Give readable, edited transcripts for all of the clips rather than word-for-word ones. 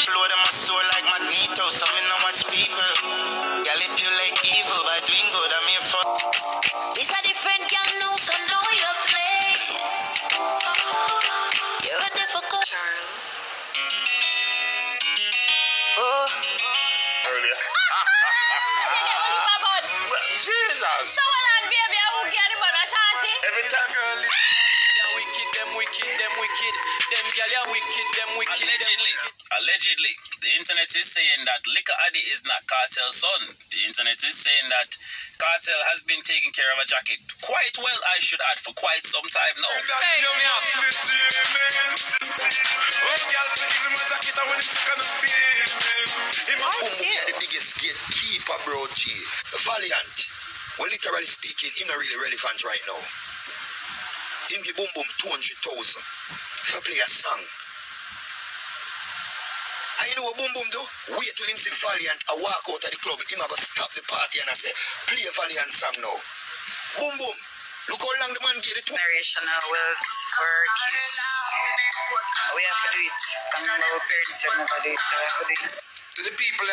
Blow them a soul like Magneto, so me no watch people. Manipulate evil by doing good, I'm here for. These are different gang know, so know your place. You're a difficult Charles. Oh. Earlier. Jesus. So well, and baby, I will get him on a shanty. Every time. Them wicked. Them girl are wicked, them wicked. Allegedly, the internet is saying that Liquor Addy is not Kartel's son. The internet is saying that Kartel has been taking care of a jacket quite well, I should add, for quite some time now. The biggest gatekeeper, bro, G. Valiant. Well, literally speaking, he's not really relevant right now. Him give boom boom 200,000 for play a song. And you know what boom boom do? Wait till him see Valiant a walk out of the club. Him a go stop the party and I say, play a Valiant song now. Boom boom. Look how long the man get it to. Generational wealth for our kids. We have to do it. And our parents have never do it, so we have to do it. To the people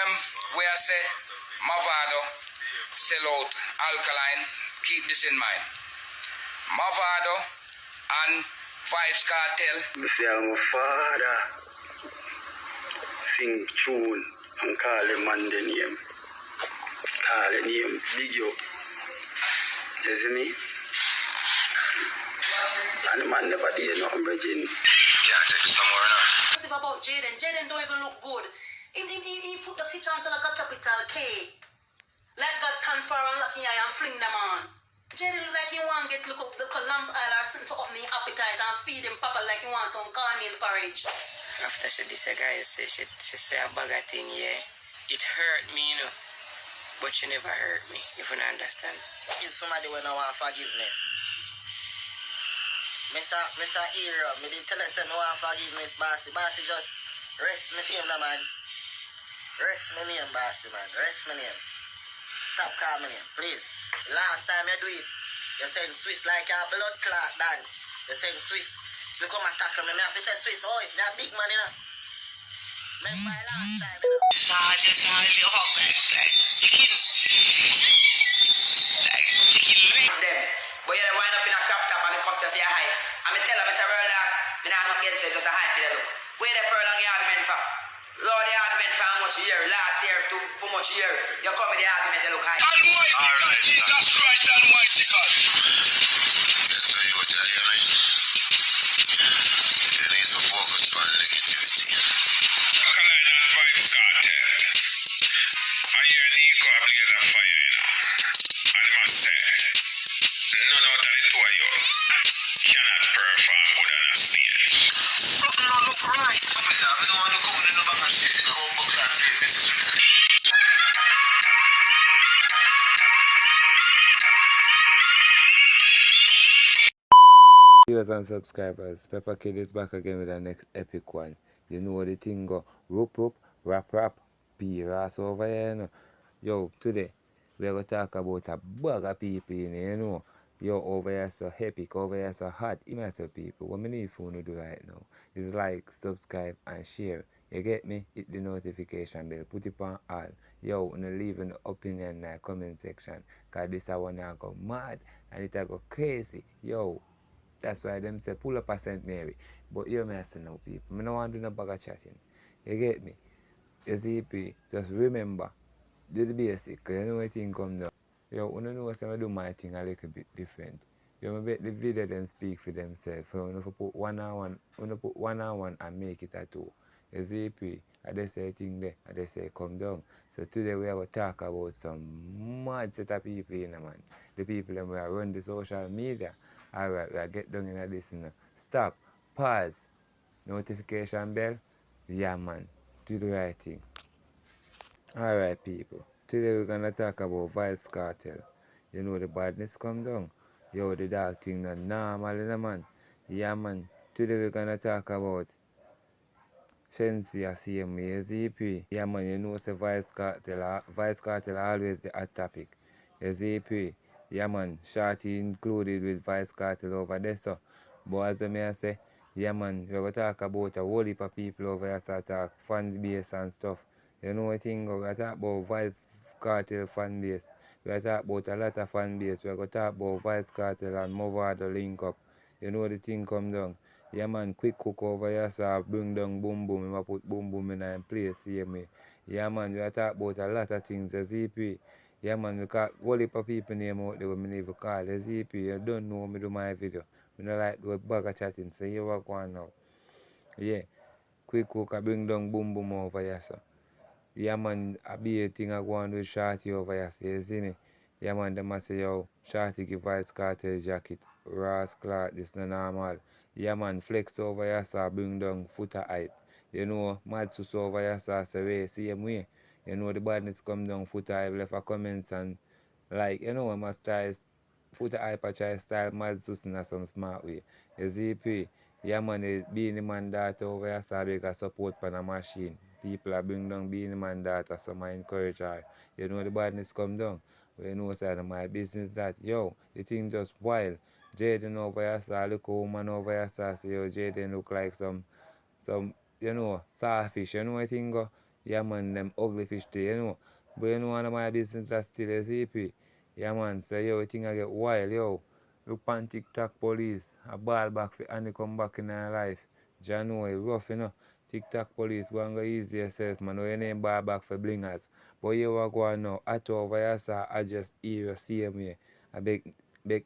where I say, Mavado, sell out, alkaline, keep this in mind. Mavado and Vybz Kartel. Say I'm a father. Sing tune and call the man the name. Call the name, big up. You see me? And the man never did nothing, Virgin. Can't take it somewhere now. About Jayden don't even look good. He put the chance like a capital K. Like God can for and lucky eye and fling them on. Jayden look like he want to look up the lamb or something for up the appetite and feed him papa like he want some cornmeal porridge. After she this guy say she say a bag of thing, yeah. It hurt me, you know. But she never hurt me, if you don't understand. If somebody when I want forgiveness. Mr. Hero, me didn't tell us no want forgiveness, Bossy. Bossy just rest me name, man. Rest me name, Bossy, man. Rest me name. Stop calling me name, please. Last time you do it, you send Swiss like a blood clot, Dan. You send Swiss. You come and tackle me. I have to say Swiss, oh, me a big man, you know. Remember last time, you know. Just hardly up like chicken. Like chicken leg. Them. But you wind up in a crop top and it costs you for your height. And me tell her, Mr. Roll dog, me not against it, just a hype, look. Where the pearl on the argument for? Lord, the argument for how much a year? Last year to how much a year? You come with the argument, you look high. Almighty God, Jesus Christ, Almighty God. That's what you were telling you, right? You need to focus on negativity. Alkaline and Vybz Kartel. I hear Nico ablaze a fire, you know. And I must say, none out of the two of you cannot perform good on a stage. Something don't look right. I don't want to come in the back and sit in the home book and play this. Viewers and subscribers, Pepper Kid is back again with the next epic one. You know what the thing go, rope, rap, P-Ras over here, you know. Yo, today, we're going to talk about a bag of people, you know. Yo, over here so epic, over here so hot. Imagine people, what we need for to do right now is like, subscribe and share. You get me? Hit the notification bell, put it on all. Yo, and leave an opinion in the comment section. Because this one go mad and it go crazy. Yo. That's why them say pull up a St. Mary. But you may say no people. I don't want to do no bag of chatting. You get me? You see, just remember, do the basic, because you know what thing come down. Yo, you know I do my thing a little bit different. You know, make the video them speak for themselves. So you put one on one and make it a two. You see, I just say thing there, I just say come down. So today we are going to talk about some mad set of people, you know, man. The people that are run the social media. Alright, we'll get down in this now. Stop, pause, notification bell. Yeah, man, do the right thing. Alright, people. Today we're gonna talk about Vybz Kartel. You know the badness come down. Yo, the dark thing not normal, you know, man. Yeah, man. Today we're gonna talk about Shensi CMA ZP. Yeah, man, you know say Vybz Kartel always the hot topic. ZP. Yeah, man, Shorty included with Vybz Kartel over there, so. But as I say, Yeah, man, we're going to talk about a whole heap of people over here to talk fan base and stuff. You know what thing? We're talk about Vybz Kartel fan base. We're talk about a lot of fan base. We're going to talk about Vybz Kartel and Movado link up. You know the thing come down. Yeah, man, quick cook over here, so bring down boom boom. I put boom boom in and place, see me. Yeah, man, we are talk about a lot of things. The ZP. Yeah, man, we got whole heap of people name out there when me even call. The ZP, you don't know me do my video. I don't like the bag of chatting, so you walk on now. Yeah, quick cook, I bring down boom boom over here, so. Yeah, man, I be a thing I go on with Shorty over here, so you see me? Yeah, man, them a say, yo, Shorty give Vybz Kartel jacket. Ross Clark, this no normal. Yeah, man, Flex over here, so bring down footer hype. You know, Mad Sus over here, so say, way, same way. You know, the badness come down, footer hype, left a comments and, like, you know, I must try foot hyper try style Mad Sus in some smart way. You see, yeah, man, Beenie man daughter over here, so big a support on a machine. People are bring down Beenie man daughter, so I encourage her. You know, the badness come down. You know, side of my business that, yo, the thing just wild. Jayden over here, so look a woman over here, so say, yo, Jayden look like some, you know, sawfish, you know what I think go? Yeah, man, them ugly fish too, you know. But you know, one of my business that's still a CP. Yeah, man, so yo, you think I get wild, yo. Look on Tt.Police, a ball back for Annie come back in her life. January, rough, you know. Tt.Police, go and go easy yourself, man. No, your name ball back for blingers. But you are going now, at over here, sir, I just hear you same way. I beg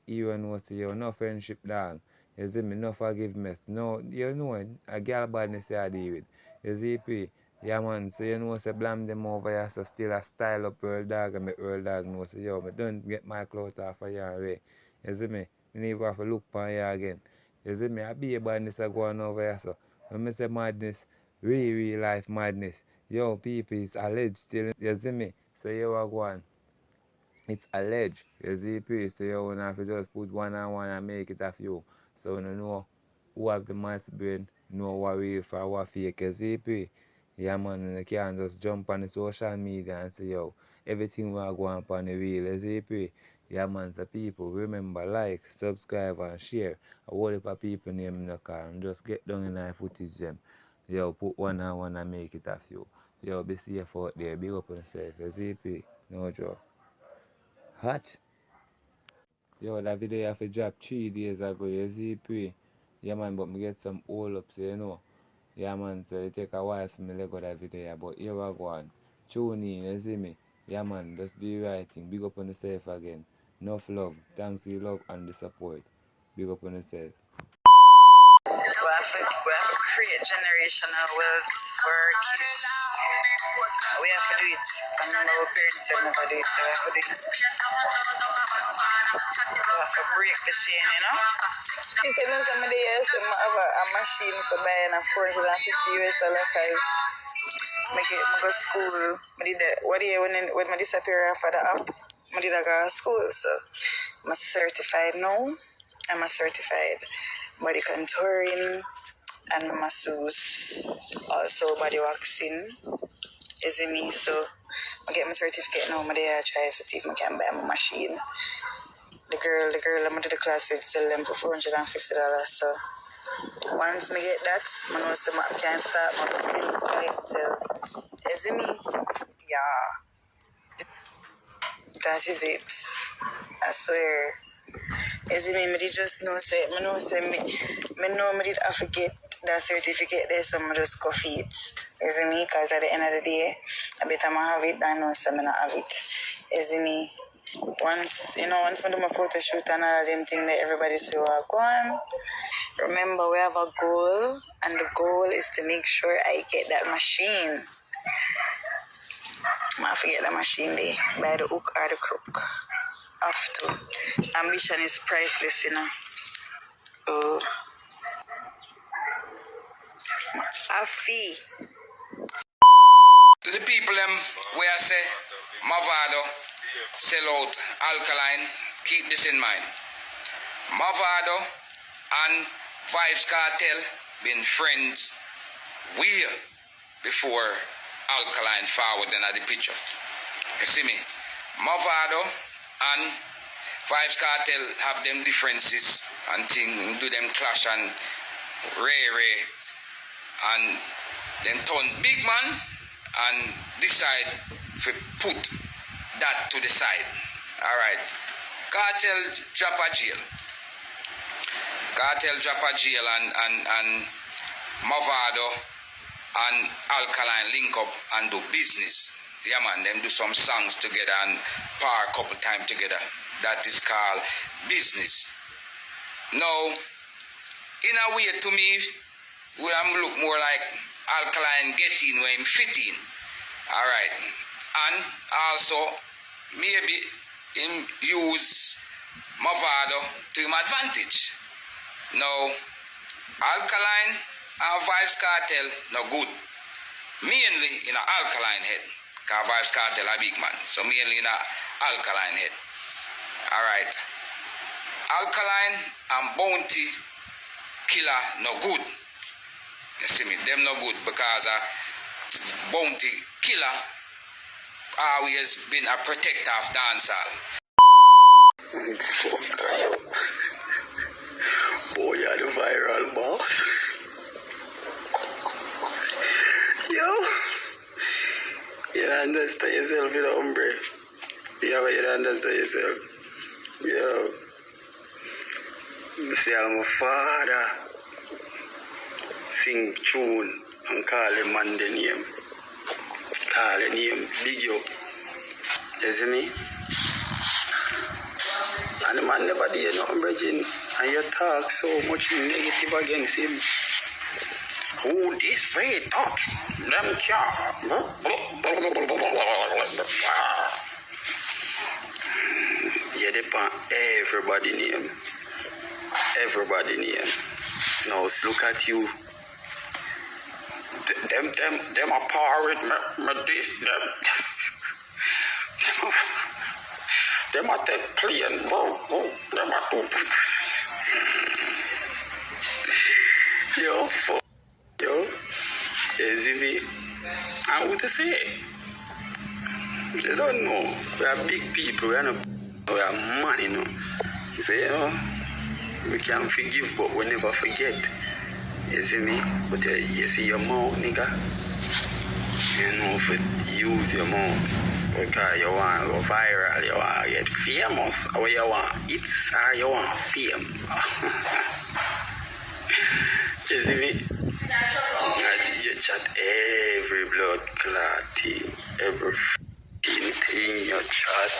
you know, see you, no friendship, dog. You see me, no forgiveness. No, you know, a girl badness I deal with. You see, P? Yeah, man, so you know, say blame them over here, so still a style up Earl Dog and make Earl Dog know, so yo, me don't get my clothes off of your way. You see me? Me never have to look upon you again. You see me? I be a badness a going over here, so when me say madness, real life madness. Yo, people, it's alleged still. You see me? So you are going. It's alleged. You see, please, so you have to just put one on one and make it a few. So you know who have the mass brain, know what real for what fake. You see, please. Yeah, man, and you can't just jump on the social media and say, yo, everything we are going on the real. You see, please. Yeah, man, so people, remember, like, subscribe, and share. A whole heap of people name in the car and just get down in our footage them. Yo, put one on one and make it a few. Yo, be safe out there. Big up on yourself. You see, please. No joke. Hot. Yo, that video you have to drop 3 days ago, you see, pray. Yeah, man, but me get some hold ups, you know. Yeah, man, so it take a while for me to let go that video, but here we go on. Tune in, you see me? Yeah, man, just do the right thing. Big up on yourself again. Enough love. Thanks for your love and the support. Big up on yourself. We have to create generational wealth for our kids. We have to do it. And our parents have never do it, so we have to do it. We have to break the chain, you know? He said, no, somebody else I have a machine for buying a $450 because I go to school. When I disappear for the app, I did go to school, so I'm certified now. I'm a certified body contouring and masseuse, also body waxing. You see me? So I get my certificate now. I'm there try to see if I can buy my machine. The girl I'm to the class with sell them for $450. So once I get that, I know I can start my clientele. You see me? Yeah. That is it. I swear. You see me? I just know say me did have to get that certificate there, so I just go for it. You see me? Because at the end of the day, I better have it than know some not have it. You see me? Once I do my photo shoot and all them things that everybody say, well, go on. Remember, we have a goal, and the goal is to make sure I get that machine. I have to get that machine there by the hook or the crook. Have to. Ambition is priceless, you know. Oh. A fee. To the people where I say Movado sell out alkaline, keep this in mind. Movado and Vybz Kartel been friends way before alkaline forward than at the picture. You see me? Movado and Vybz Kartel have them differences and things, do them clash and Ray, and them turn big man and decide to put that to the side. Alright. Kartel drop a jail. Kartel drop a jail and Mavado and Alkaline link up and do business. Yeah man, them do some songs together and par a couple times together. That is called business. Now, in a way to me, we look more like Alkaline getting where him fit in. Alright. And also, maybe him use Mavado to him advantage. Now, Alkaline and Vybz Kartel no good. Mainly in a Alkaline head. Because Vybz Kartel a big man. So mainly in a Alkaline head. Alright. Alkaline and Bounty Killer no good. You see me? Them no good because Bounty Killer always been a protector of dancehall. Boy, you're the viral boss. Yo, you don't understand yourself, you know, hombre. Yeah, you don't understand yourself. Yo, you see, I'm a father. Sing tune and call him man the name. Call the name, big you. You see me? And the man never did nothing, Virgin. And you talk so much negative against him. Who this way talk? Them can't. You depend everybody name. Everybody name. Now look at you. Them a par with me this them. Them a take plane, bro. Them a do. Yo, fuck. Yo. You see me? And what to say? They don't know. We are big people. We are money, you know. So, you know, we can forgive, but we never forget. You see me? But you see your mouth, nigga? You know, if you use your mouth because you want to go viral, you want to get famous, or you want hits, or you want fame. You see me? And you chat every blood clot thing, every thing you chat.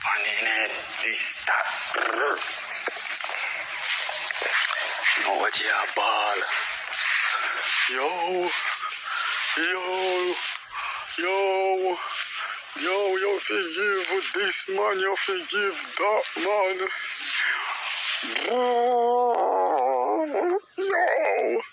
On the net, this, that. Know what you are, ball. Yo, you forgive this man, you forgive that man. Yo,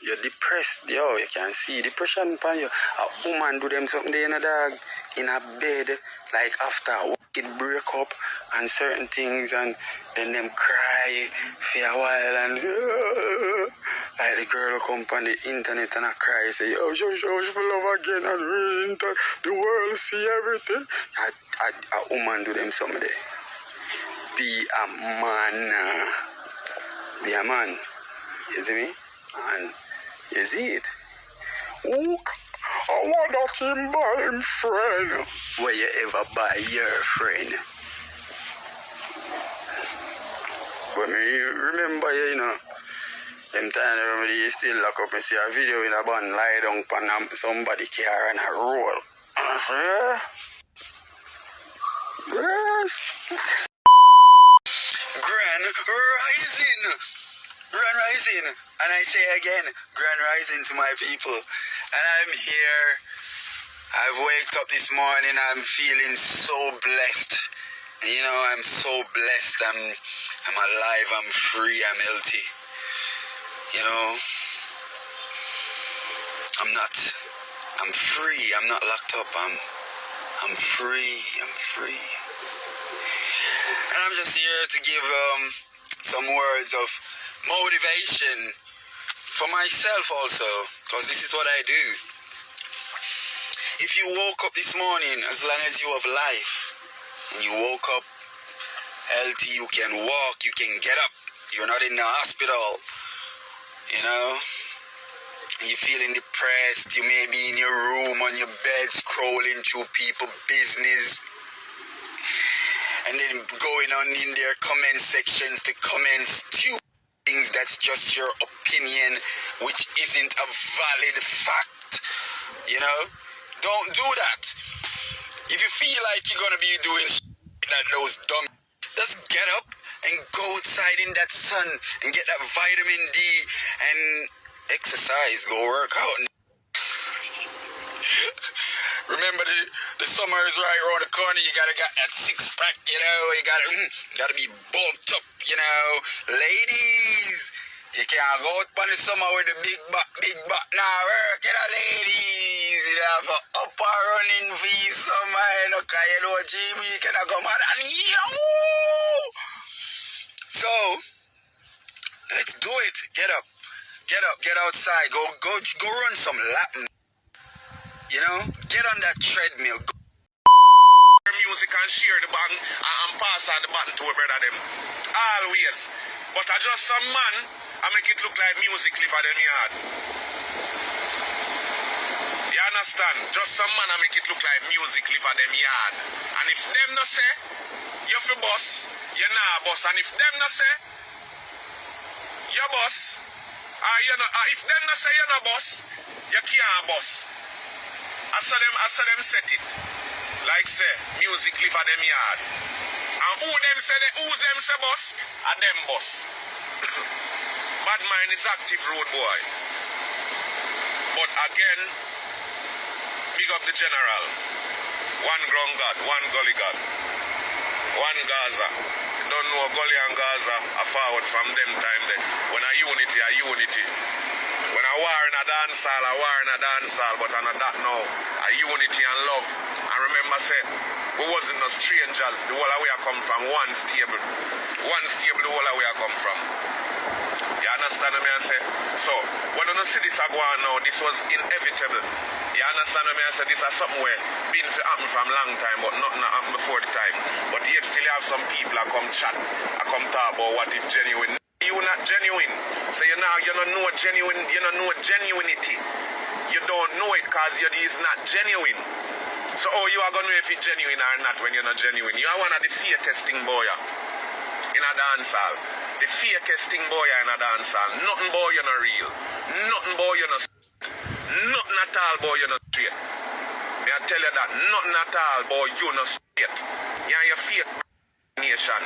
you're depressed, yo, you can see depression upon you. A woman do them something there in a dog, in a bed, like after a wicked breakup and certain things, and then them cry for a while, and like the girl will come on the internet and I cry, say, yo, she love again, and really, the world see everything. A woman do them something there. Be a man. Be a man. You see me? And you see it. Look, I want that him buy him friend. Where you ever buy your friend? But me remember, you know, them time I remember you still lock up and see a video in a band lie down on somebody car and a roll. And I say, yes. Grand rising, and I say again, grand rising to my people. And I'm here. I've waked up this morning. I'm feeling so blessed. You know, I'm so blessed. I'm alive. I'm free. I'm healthy. You know, I'm free. I'm not locked up. I'm free. I'm free. And I'm just here to give some words of motivation for myself also, because this is what I do. If you woke up this morning, as long as you have life, and you woke up healthy, you can walk, you can get up, you're not in the hospital, You know? You're feeling depressed, you may be in your room on your bed scrolling through people's business and then going on in their comment sections to comment stupid things that's just your opinion, which isn't a valid fact. You know? Don't do that. If you feel like you're gonna be doing that those dumb, just get up and go outside in that sun and get that vitamin D and exercise, go work out. Remember the summer is right around the corner. You gotta got that six pack, you know. You gotta be bulked up, you know. Ladies, you can't go out on the summer with the big butt now. Work, you know, ladies. You have an upper running V summer, you know, 'cause you know, GB, you cannot go mad and yo. So let's do it. Get up, get outside. Go run some lap. You know, get on that treadmill. Music and share the button and pass on the button to a brother them. Always. But I just some man I make it look like music live at them yard. You understand? Just some man I make it look like music live at them yard. And if them no say, you fi boss, you nah boss. And if them no say, you boss, if them no say you no boss, you can't boss. I saw them set it. Like say, music live at them yard. And who them say boss? And them boss. Bad mind is active road boy. But again, big up the general. One ground God, one gully God. One Gaza. Don't know gully and Gaza are forward from them time there. When a unity. When a war in a dance hall, but on a that now, a unity and love. And remember say, we wasn't no strangers, the whole way I come from, one stable, the whole way I come from. You understand me I say? So, when you see this go on now, this was inevitable. You understand me I say? This is something where been to happen from long time, but nothing happened before the time. But yet still have some people that come chat, that come talk about what if genuine. You're not genuine. So you don't know genuinity. You don't know it because it's not genuine. So you are going to know if it's genuine or not when you're not genuine. You are one of the fakest thing boy in a dance hall. The fakest thing boy in a dance hall. Nothing boy you're not real. Nothing boy you're not nothing at all boy you're not straight. May I tell you that? Nothing at all boy you're not straight. You're your fake nation.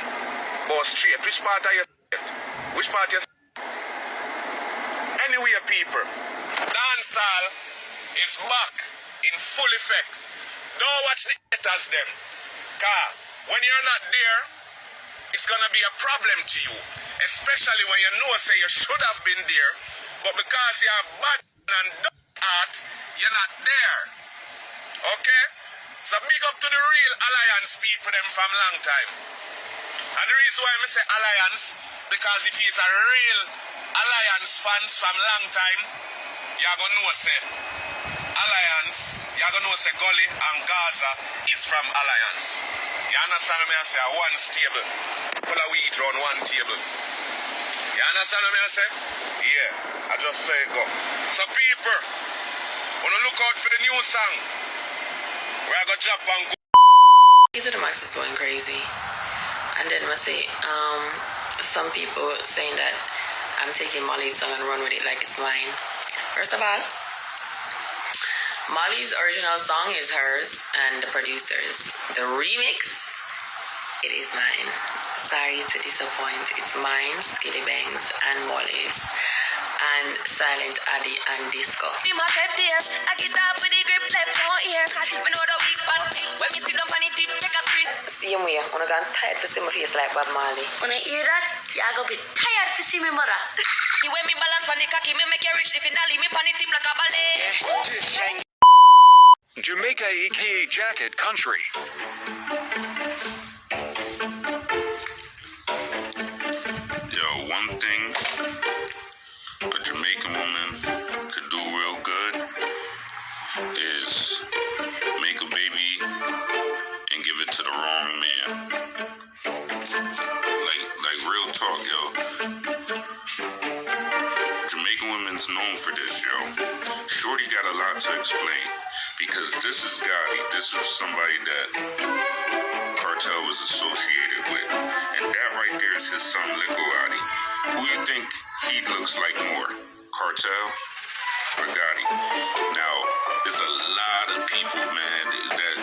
Boy straight. Which part are you straight? Which part you Anyway, people, dancehall is back in full effect. Don't watch the haters them. Cause when you're not there, it's gonna be a problem to you. Especially when you know say you should have been there, but because you have bad and dumb heart, you're not there. Okay? So big up to the real Alliance people them from long time. And the reason why I say Alliance, because if he's a real Alliance fans from long time, you're gonna know say Alliance, you're gonna know say Gully and Gaza is from Alliance. You understand me I say? One stable. Full of wheat round one table. You understand me I say? Yeah, I just say it go. So people, wanna look out for the new song. We're gonna jump and go. To the Max is going crazy. And then I say, some people saying that I'm taking Molly's song and run with it like it's mine. First of all, Molly's original song is hers and the producer's. The remix, it is mine. Sorry to disappoint. It's mine, Skitty Bangs, and Molly's. And Silent Addy and Disco. See my pet there, I get up with the grip left on here. Me know the weak spot, when me sit down on the tip, take a screen. Same way, I'm gonna tired to see my face like Bob Marley. When I hear that, you're gonna be tired to see me mother. The way me balance on the cocky, me make you reach the finale, me pan the tip like a ballet. Jamaica aka Jacket Country. Yo, one thing a Jamaican woman could do real good is make a baby and give it to the wrong man. Like real talk, yo. Jamaican known for this, yo. Shorty got a lot to explain because this is Gotti. This is somebody that Kartel was associated with. And that right there is his son, Lico Gotti. Who you think he looks like more, Kartel or Gotti? Now, there's a lot of people, man, that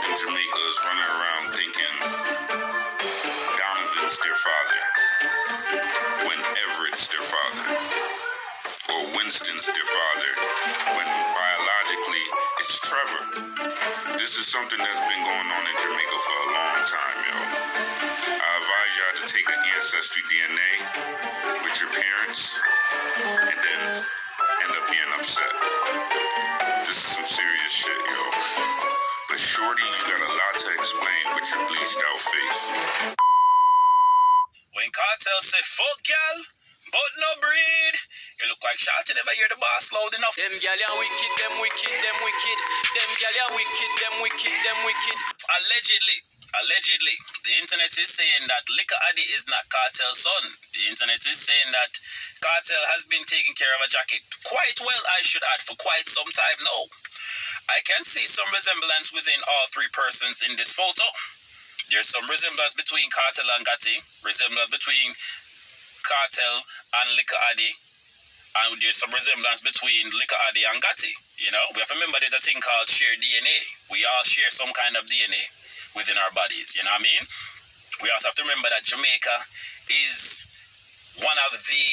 in Jamaica is running around thinking Donovan's their father when Everett's their father, or Winston's their father when biologically it's Trevor. This is something that's been going on in Jamaica for a long time, yo. I advise y'all to take an ancestry DNA with your parents and then end up being upset. This is some serious shit, yo. But Shorty, you got a lot to explain with your bleached out face. When Kartel say fuck y'all, but no breed, you look like Shorty never hear the boss loud enough. Them gal ya wicked, them wicked, them wicked. Them gal ya wicked, them wicked, them wicked. Allegedly, the internet is saying that Liquor Addy is not Kartel's son. The internet is saying that Kartel has been taking care of a jacket quite well, I should add, for quite some time now. I can see some resemblance within all three persons in this photo. There's some resemblance between Kartel and Gotti, resemblance between Kartel and Liquor Addy, and there's some resemblance between Liquor Addy and Gotti. You know, we have to remember there's a thing called shared DNA. We all share some kind of DNA within our bodies, you know what I mean? We also have to remember that Jamaica is one of the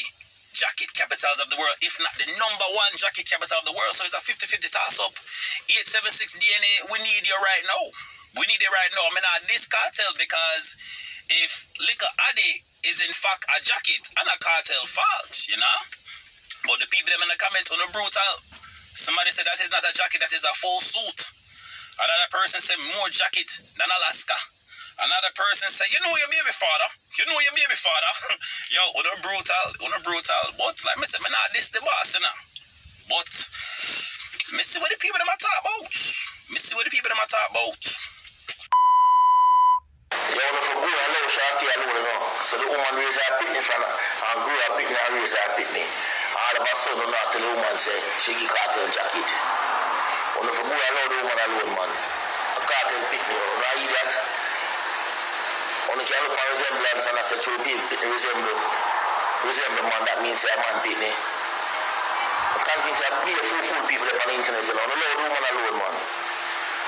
jacket capitals of the world, if not the number one jacket capital of the world. So it's a 50-50 toss-up. 876 DNA, we need you right now. We need it right now. I mean, this Kartel, because if Liquor Addy is in fact a jacket and a Kartel fault, you know? But the people them in the comments on the brutal. Somebody said that is not a jacket, that is a full suit. Another person said more jacket than Alaska. Another person said, you know your baby father. You know your baby father. Yo, on a brutal. But like me say, me not this the boss, you know. But me see what the people them are talk about. You want to go and love Shorty alone, you know. So the woman raise her picnic and grew her picnic and raise her picnic. All of a sudden, not till the woman say, she give Kartel jacket. You want to go and love the woman alone, man. A Kartel picnic, you know, idiot. You can look at resemblance and I say, true people resemble man, that means a man picnic. I can't think that be a fool people on the internet, you know. You love the woman alone, man.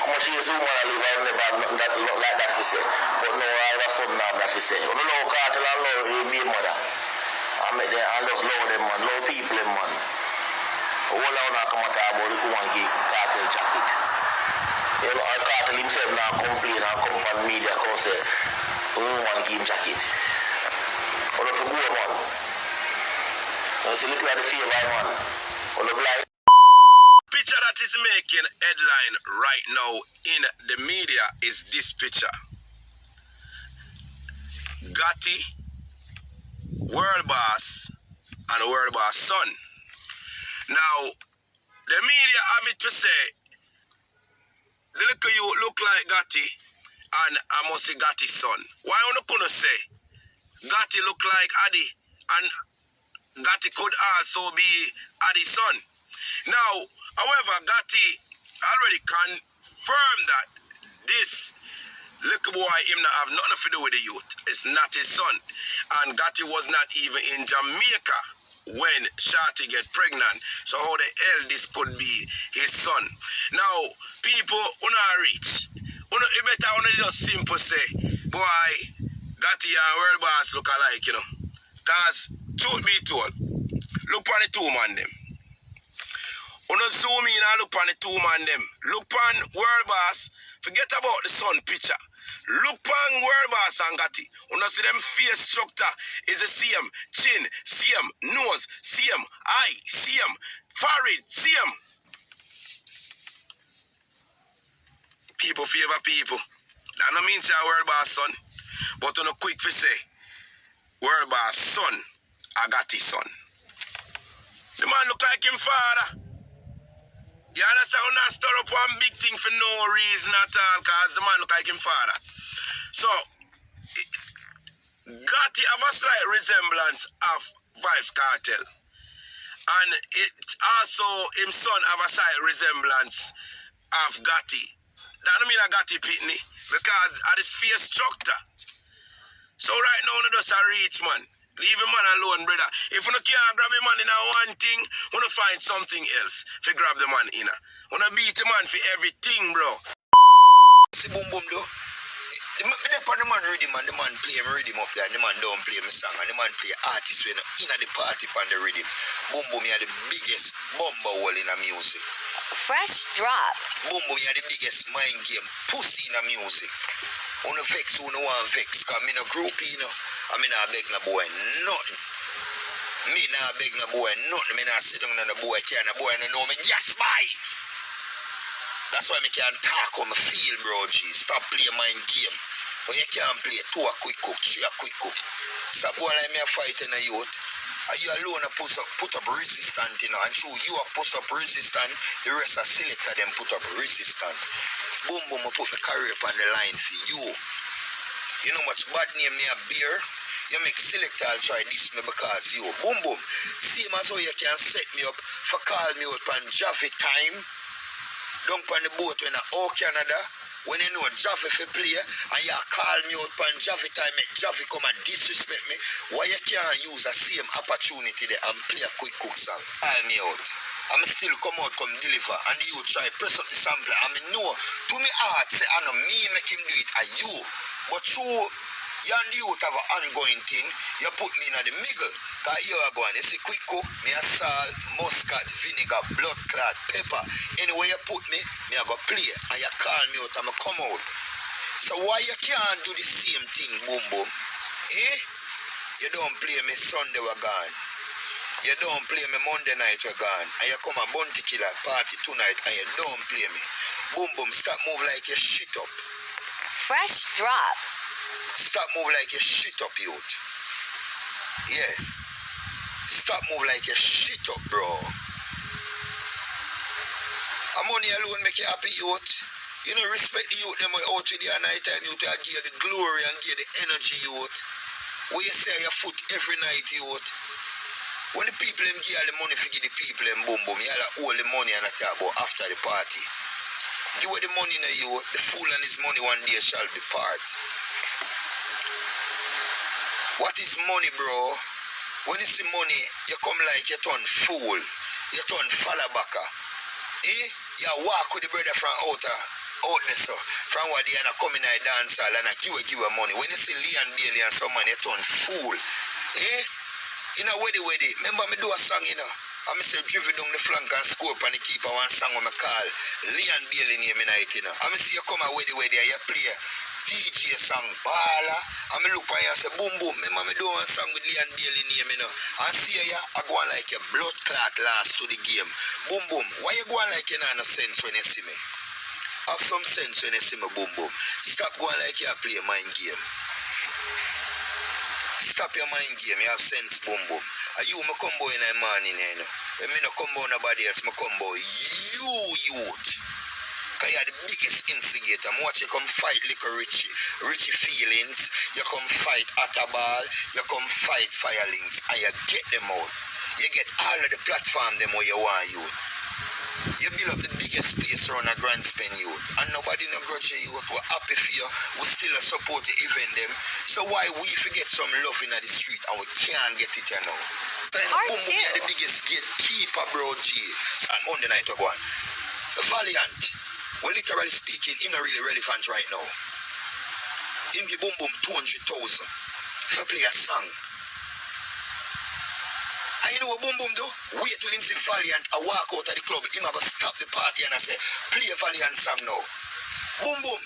How much years woman I live, I never have nothing that look like that to say. But no, I have a son now that to say. You know, Kartel and love your baby mother. I make them, I just love them, man. Love people, them, man. All I want to come and talk about the woman give Kartel jacket. You know, and Kartel himself now complain and come from media and say, the woman give him jacket. But if you go, man, you see, look at the favor, man. On the blind. Picture that is making headline right now in the media is this picture. Gotti, world boss, and world boss son. Now, the media have it to say, the little you look like Gotti, and I must say Gotti's son. Why you not gonna say Gotti look like Addy, and Gotti could also be Addy's son? Now, however, Gotti already confirmed that this little boy him not have nothing to do with the youth. It's not his son. And Gotti was not even in Jamaica when Shorty get pregnant. So how the hell this could be his son? Now, people who not rich, you better just simple say, boy, Gotti and world boss look alike, you know. Cause truth be told, look on the two man them. Uno zoom in and look on the two man them. Look on world boss. Forget about the son picture. Look on world boss and Gotti. Uno see them face structure is the same. Chin, same. Nose, same. Eye, same. Forehead, same. People favor people. That no means say world boss son. But uno quick for say world boss son, I Gotti son. The man look like him father. You understand? We're not stir up one big thing for no reason at all, because the man look like him father. So, Gotti have a slight resemblance of Vybz Kartel. And it also, him son have a slight resemblance of Gotti. That don't mean a Gotti pitney, because of this face structure. So right now, you just a reach, man. Leave him man alone, brother. If you can't grab him man in a one thing, you find something else to grab the man in a. You beat the man for everything, bro. See, boom, boom, though. The man read him and the man play him rhythm up there, and the man don't play him song, and the man play artist when in the party on the rhythm. Boom, boom, he had the biggest bumper hole in the music. Fresh drop. Boom, boom, he had the biggest mind game pussy in the music. Who no vex, who no want vex, because me no groupie, you know. I mean, I beg no boy nothing. Me nah beg no boy nothing. Me nah sit down on the boy can. The boy no know me. Yes, bye. That's why me can't talk how me feel, bro. G. Stop playing mind game. When you can't play 2 a quick cook, 3 a quick cook. Stop boy like me a fight in a youth. Are you alone a put up resistance, you know? And true, you a put up resistance, the rest are selected them put up resistance. Boom, boom, I put my career on the line for you. You know much bad name me a beer? You make selector try this me because you. Boom, boom. Same as how you can set me up for call me out on Javi time. Down on the boat when I all Canada. When you know Javi for play and you call me out on Javi time, make Javi come and disrespect me. Why you can't use the same opportunity there and play a quick cook song? Call me out. I'm still come out, come deliver, and you try press up the sampler. I mean, no, to me heart say, I know me make him do it, and you. But through you and the youth have an ongoing thing, you put me in the middle. Because you are going, you see quick cook, me a salt, muscat, vinegar, blood clot, pepper. Anywhere you put me, I go play, and you call me out, and I come out. So why you can't do the same thing, boom boom? Eh? You don't play me Sunday we're gone. You don't play me Monday night we're gone. And you come a bounty killer party tonight, and you don't play me. Boom boom, stop move like you shit up. Fresh drop. Stop move like you shit up, youth. Yeah. Stop move like you shit up, bro. And money alone make you happy, youth. You know, respect the youth, them out with you at night time, youth, and give the glory and give the energy, youth. Where you say your foot every night, youth. When the people them give all the money for give the people them boom boom, you all the money and I talk about after the party. Give away the money in you, the fool and his money one day shall be part. What is money, bro? When you see money, you come like you turn fool. You turn fallabaka. Eh? You walk with the brother from out there, so. From what they are coming in a dance hall and give her money. When you see Leon Bailey and someone, you turn fool. Eh? You know, where remember me do a song, you know. I say driven down the flank and scope and the keeper one song on my call. Leon Bailey name in it, you know. I see you come away the way there, you play DJ song, Bala. I look at you and say, boom boom, remember me do one song with Leon Bailey name, you know. I see you, I go on like a blood clot last to the game. Boom boom. Why you go on like you know no sense when you see me? Have some sense when you see me, boom boom. Stop going like you play a mind game. Stop your mind game, you have sense, boom boom. Are you my combo in the morning, you know? When me no combo nobody else, my combo you youth. Cause you are the biggest instigator. I watch you come fight little Richie feelings, you come fight Atabal, you come fight Firelings, and you get them out. You get all of the platform them where you want youth. You build up the biggest place around a grand spend youth. And nobody no grudge you youth. We're happy for you. We still support the event them. So why we forget some love in the street and we can't get it, you know? Boom, boom, you're the biggest gatekeeper, bro, G. And Monday night we're going. Valiant. Well, literally speaking, he's not really relevant right now. Him give boom boom 200,000 for play a song. And you know what boom boom do? Wait till him see Valiant and walk out of the club. Him have to stop the party and I say, play a Valiant song now. Boom boom.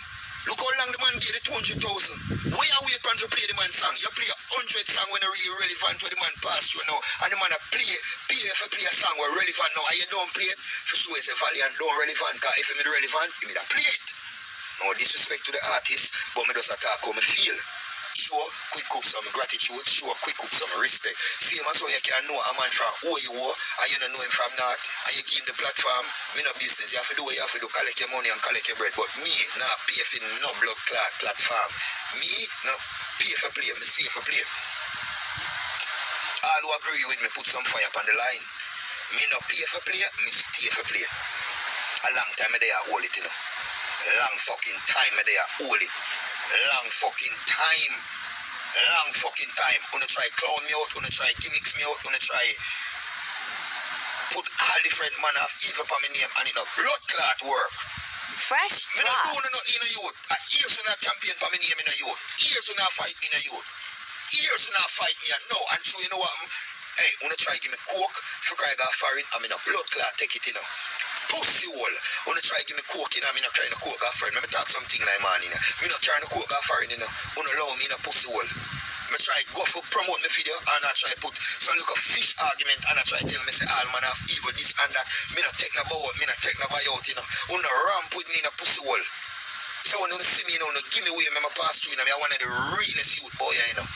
Look how long the man gave the 200,000. Why are we trying to play the man song? You play 100 song when it's really relevant when the man pass you now. And the man play if you play a song where relevant now and you don't play it, for sure it's a Valiant don't relevant. Because if it's relevant, you may play it. No disrespect to the artist, but me just attack how me feel. Show quick cook some gratitude, show quick cook some respect. Same as how you can know a man from who you are and you don't know him from not, and you give him the platform, me no business. You have to do what you have to do, collect your money and collect your bread. But me, not pay for no blood clot platform. Me, no pay for play, me stay for play. All who agree with me, put some fire upon the line. Me no pay for play, me stay for play. A long time me there hold it, you know. Long fucking time me there hold it. Long fucking time. Long fucking time. Wanna try clown me out, wanna try gimmicks me out, wanna try put all different man of evil upon my name and it no blood clot work. Fresh Me not drop. do nothing in a youth. Years when I champion for my name in a youth. Years when I fight me in a youth. Years when I fight me and no. And so you know what? Hey, wanna try give me coke for cry got foreign. I mean a blood clot take it, you know. Pussy hole. Wanna try give me coke in, I mean a carry no coke got foreign. Let me talk something like man, you know. Me not carry no coke got foreign, you know. Wanna allow me in a pussy hole. Me try go for promote my video and I try put some look of fish argument and I try tell me say all man of evil this and that. Me not take no bow, me not take no buy out, you know. Wanna ramp with me in a pussy hole. So when you see me, you know, give me away, me pass through, you know, me one of the realest youth boy, you know.